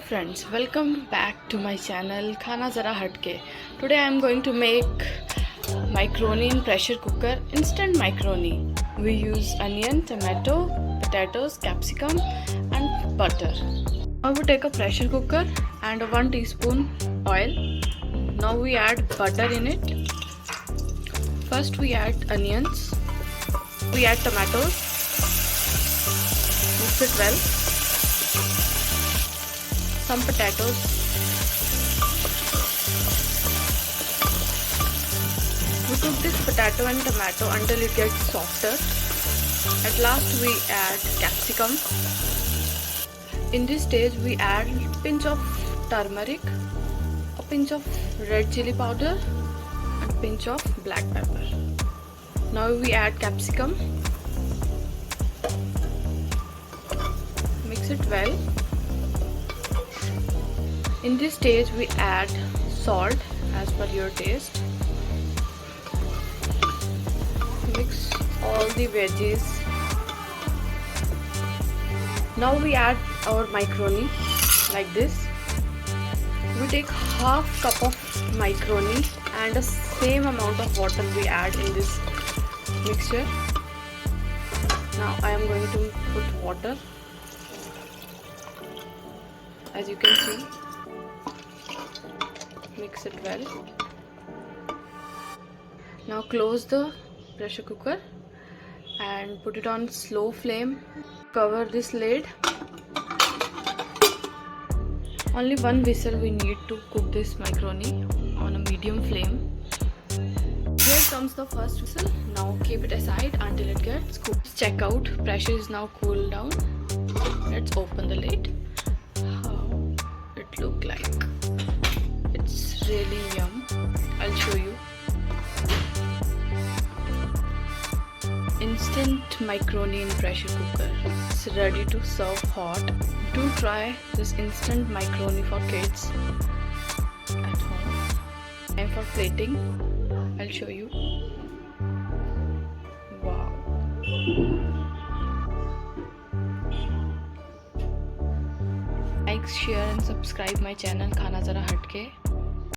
friends, welcome back to my channel Khana Zara Hatke. Today I am going to make macaroni in pressure cooker, instant macaroni. We use onion, tomato, potatoes, capsicum and butter. Now we take a pressure cooker and 1 teaspoon oil. Now we add butter in it. First we add onions. We add tomatoes. Mix it well. Some potatoes, we cook this potato and tomato until it gets softer. At last we add capsicum. In this stage we add a pinch of turmeric, a pinch of red chili powder and a pinch of black pepper. Now we add capsicum, mix it well. In this stage we add salt as per your taste. Mix all the veggies. Now we add our macaroni like this. We take half cup of macaroni and the same amount of water we add in this mixture. Now I am going to put water, as you can see. Mix it well. Now close the pressure cooker and put it on slow flame. Cover this lid. Only one whistle we need to cook this macaroni on a medium flame. Here comes the first whistle. Now keep it aside until it gets cooked. Check out, pressure is now cooled down. Let's open the lid. How it look like. It's really yum. I'll show you. Instant macaroni in pressure cooker. It's ready to serve hot. Do try this instant macaroni for kids at home. Time for plating. I'll show you. Wow. Like, share and subscribe my channel Khana Zara Hatke.